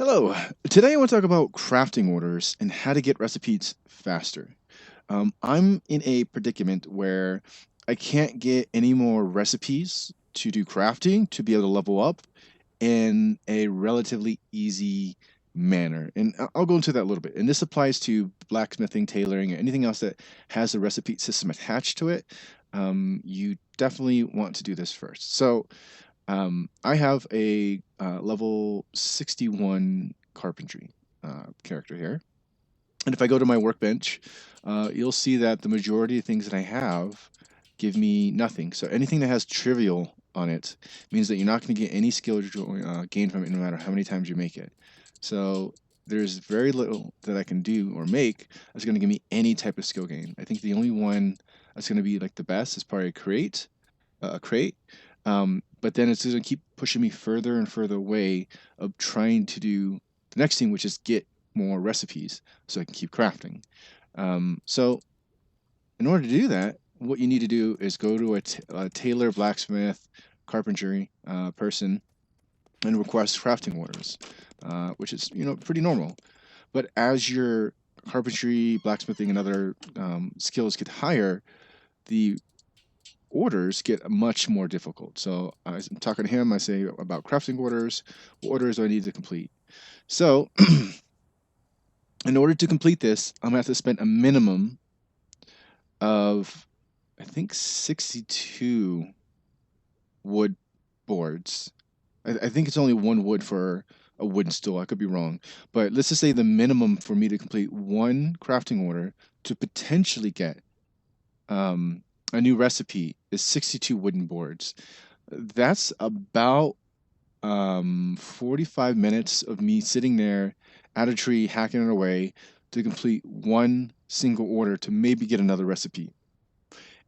Hello. Today I want to talk about crafting orders and how to get recipes faster. I'm in a predicament where I can't get any more recipes to do crafting to be able to level up in a relatively easy manner. And I'll go into that a little bit. And this applies to blacksmithing, tailoring, or anything else that has a recipe system attached to it. You definitely want to do this first. I have a level 61 carpentry character here. And if I go to my workbench, you'll see that the majority of things that I have give me nothing. So anything that has trivial on it means that you're not going to get any skill gain from it no matter how many times you make it. So there's very little that I can do or make that's going to give me any type of skill gain. I think the only one that's going to be like the best is probably a crate. But then it's going to keep pushing me further and further away of trying to do the next thing, which is get more recipes so I can keep crafting. So in order to do that, what you need to do is go to a tailor, blacksmith, carpentry person and request crafting orders, which is pretty normal. But as your carpentry, blacksmithing, and other skills get higher, the orders get much more difficult. So I'm talking to him. I say about crafting orders. What orders do I need to complete? So in order to complete this, I'm gonna have to spend a minimum of, I think, 62 wood boards. I think it's only one wood for a wooden stool. I could be wrong, but let's just say the minimum for me to complete one crafting order to potentially get a new recipe is 62 wooden boards. That's about 45 minutes of me sitting there at a tree hacking it away to complete one single order to maybe get another recipe.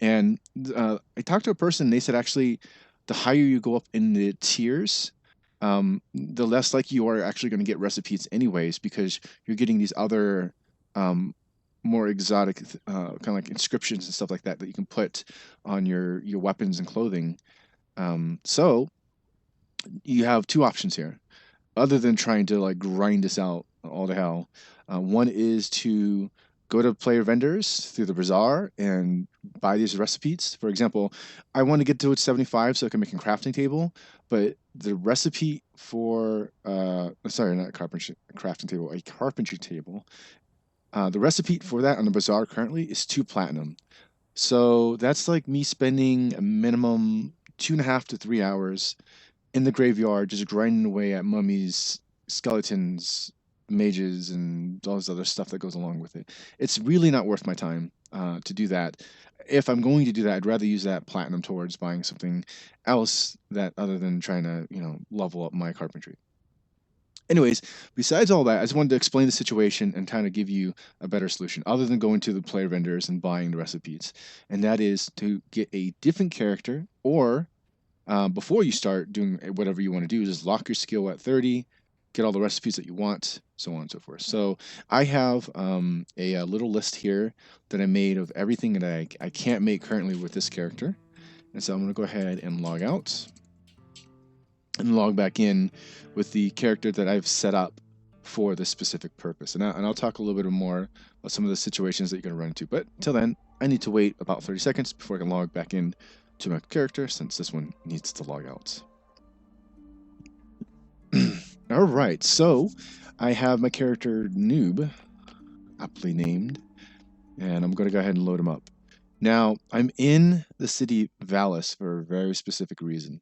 And I talked to a person, they said actually the higher you go up in the tiers, the less likely you are actually going to get recipes anyways, because you're getting these other more exotic kind of like inscriptions and stuff like that that you can put on your weapons and clothing. So you have two options here, other than trying to like grind this out all the hell. One is to go to player vendors through the bazaar and buy these recipes. For example, I want to get to 75 so I can make a crafting table, but the recipe for sorry, not a crafting table, a carpentry table. The recipe for that on the bazaar currently is 2 platinum. So that's like me spending a minimum 2.5 to 3 hours in the graveyard just grinding away at mummies, skeletons, mages, and all this other stuff that goes along with it. It's really not worth my time to do that. If I'm going to do that, I'd rather use that platinum towards buying something else that other than trying to, level up my carpentry. Anyways, besides all that, I just wanted to explain the situation and kind of give you a better solution other than going to the player vendors and buying the recipes. And that is to get a different character, or before you start doing whatever you want to do, just lock your skill at 30, get all the recipes that you want, so on and so forth. So I have a little list here that I made of everything that I can't make currently with this character. And so I'm going to go ahead and log out and log back in with the character that I've set up for this specific purpose. And I'll talk a little bit more about some of the situations that you're going to run into. But until then, I need to wait about 30 seconds before I can log back in to my character, since this one needs to log out. All right, so I have my character Noob, aptly named, and I'm going to go ahead and load him up. Now, I'm in the city Valis for a very specific reason.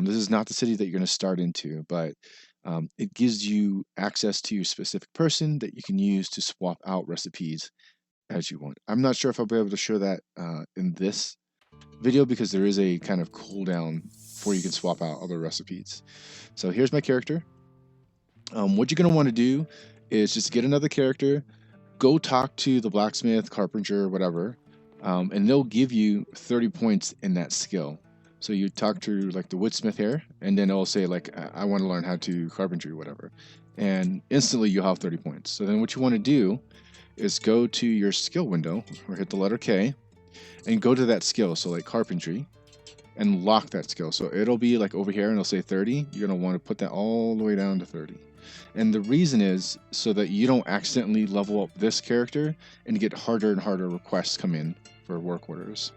This is not the city that you're going to start into, but it gives you access to your specific person that you can use to swap out recipes as you want. I'm not sure if I'll be able to show that in this video because there is a kind of cooldown before you can swap out other recipes. So here's my character. What you're going to want to do is just get another character, go talk to the blacksmith, carpenter, whatever, and they'll give you 30 points in that skill. So you talk to like the woodsmith here, and then it'll say like, I want to learn how to carpentry or whatever. And instantly you'll have 30 points. So then what you want to do is go to your skill window or hit the letter K and go to that skill. So like carpentry, and lock that skill. So it'll be like over here and it'll say 30. You're going to want to put that all the way down to 30. And the reason is so that you don't accidentally level up this character and get harder and harder requests come in for work orders.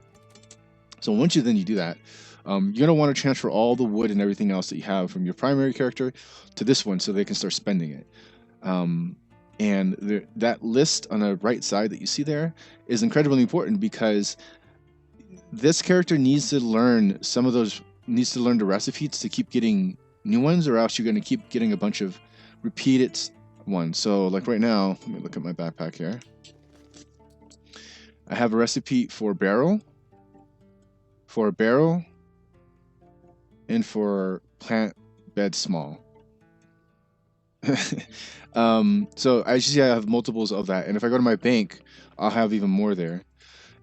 So once you do that, you're gonna want to transfer all the wood and everything else that you have from your primary character to this one so they can start spending it. Um, and that list on the right side that you see there is incredibly important because this character needs to learn needs to learn the recipes to keep getting new ones, or else you're going to keep getting a bunch of repeated ones. So like right now, let me look at my backpack here. I have a recipe for a barrel, and for plant bed small. So I have multiples of that, and if I go to my bank, I'll have even more there.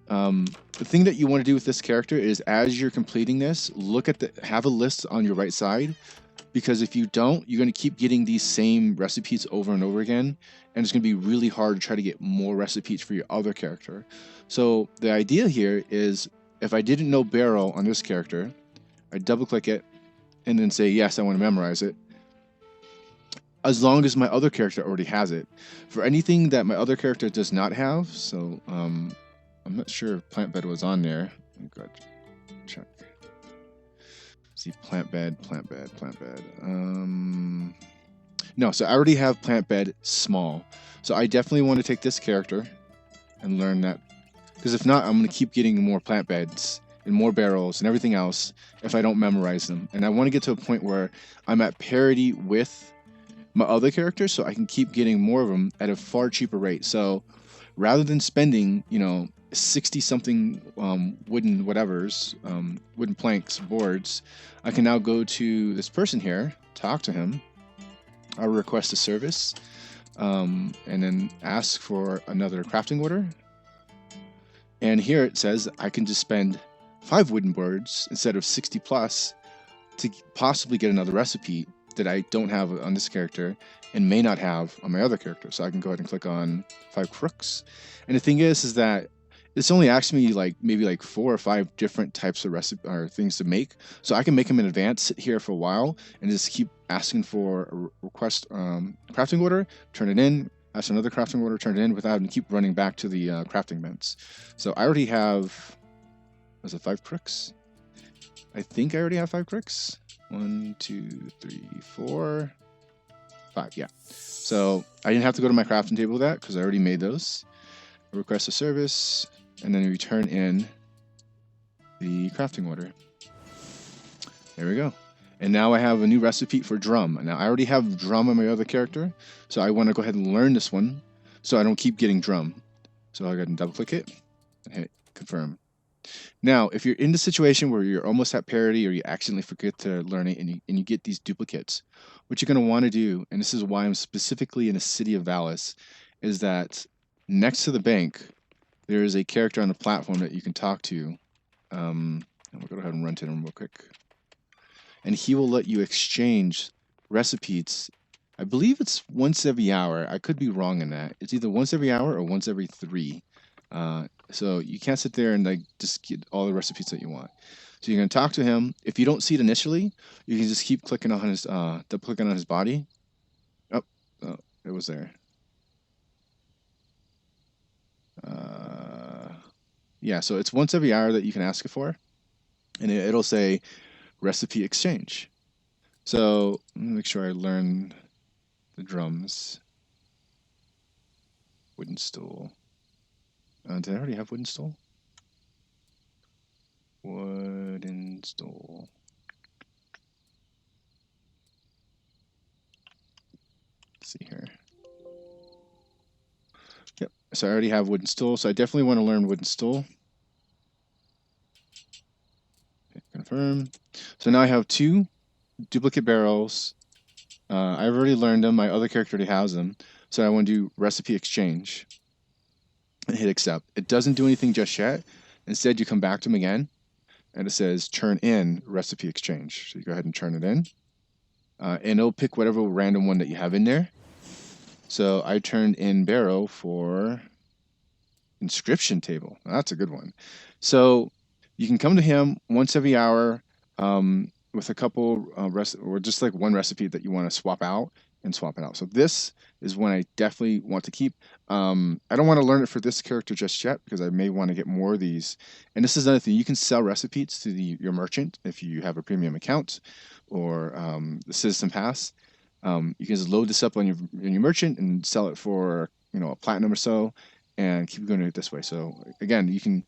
The thing that you want to do with this character is, as you're completing this, have a list on your right side, because if you don't, you're going to keep getting these same recipes over and over again, and it's going to be really hard to try to get more recipes for your other character. So the idea here is, if I didn't know barrel on this character, I double click it and then say yes, I want to memorize it, as long as my other character already has it. For anything that my other character does not have, so I'm not sure if plant bed was on there. Go check. See, plant bed. No, so I already have plant bed small. So I definitely want to take this character and learn that, because if not, I'm going to keep getting more plant beds and more barrels and everything else if I don't memorize them. And I want to get to a point where I'm at parity with my other characters, so I can keep getting more of them at a far cheaper rate. So rather than spending, 60 something wooden wooden planks, boards, I can now go to this person here, talk to him, I'll request a service, and then ask for another crafting order. And here it says I can just spend 5 wooden boards instead of 60 plus to possibly get another recipe that I don't have on this character and may not have on my other character. So I can go ahead and click on 5 crooks. And the thing is that it's only asking me maybe 4 or 5 different types of recipe or things to make. So I can make them in advance, sit here for a while, and just keep asking for a request crafting order, turn it in, ask another crafting order, turn it in, without having to keep running back to the crafting vents. So I already have, was it 5 crooks? I think I already have 5 crooks. 1, 2, 3, 4, 5. Yeah. So I didn't have to go to my crafting table with that because I already made those. Request a service, and then return in the crafting order. There we go. And now I have a new recipe for drum. Now I already have drum on my other character, so I want to go ahead and learn this one so I don't keep getting drum. So I'll go ahead and double click it and hit confirm. Now, if you're in the situation where you're almost at parity, or you accidentally forget to learn it and you get these duplicates, what you're going to want to do, and this is why I'm specifically in the city of Valis, is that next to the bank, there is a character on the platform that you can talk to. And we'll go ahead and run to him real quick. And he will let you exchange recipes. I believe it's once every hour. I could be wrong in that. It's either once every hour or once every 3. So you can't sit there and just get all the recipes that you want. So you're going to talk to him. If you don't see it initially, you can just keep clicking on his body. Oh, it was there. Yeah, so it's once every hour that you can ask it for, and it'll say recipe exchange. So let me make sure I learn the drums. Wooden stool. Did I already have wooden stool? Wooden stool. Let's see here. Yep, so I already have wooden stool, so I definitely want to learn wooden stool. Hit confirm. So now I have 2 duplicate barrels. I've already learned them. My other character already has them. So I want to do recipe exchange and hit accept. It doesn't do anything just yet. Instead, you come back to them again, and it says turn in recipe exchange. So you go ahead and turn it in, and it'll pick whatever random one that you have in there. So I turned in barrel for inscription table. Now, that's a good one. So you can come to him once every hour with a couple or just one recipe that you want to swap out, and swap it out. So this is one I definitely want to keep. I don't want to learn it for this character just yet because I may want to get more of these. And this is another thing: you can sell recipes to your merchant if you have a premium account or the Citizen Pass. You can just load this up on your merchant and sell it for a platinum or so, and keep doing it this way. So again,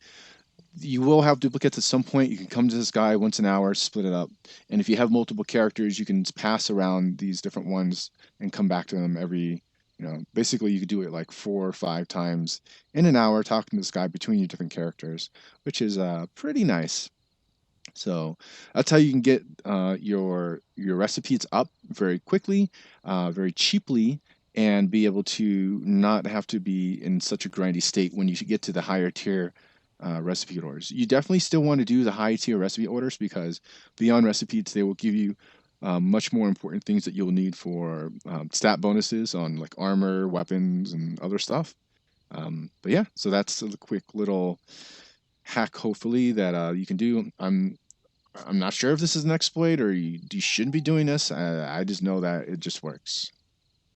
you will have duplicates at some point. You can come to this guy once an hour, split it up. And if you have multiple characters, you can pass around these different ones and come back to them basically you could do it like 4 or 5 times in an hour, talking to this guy between your different characters, which is pretty nice. So that's how you can get your recipes up very quickly, very cheaply, and be able to not have to be in such a grindy state when you get to the higher tier recipe orders. You definitely still want to do the high tier recipe orders because beyond recipes, they will give you much more important things that you'll need for stat bonuses on like armor, weapons, and other stuff. But yeah, so that's a quick little hack, hopefully, that you can do. I'm not sure if this is an exploit or you shouldn't be doing this. I just know that it just works.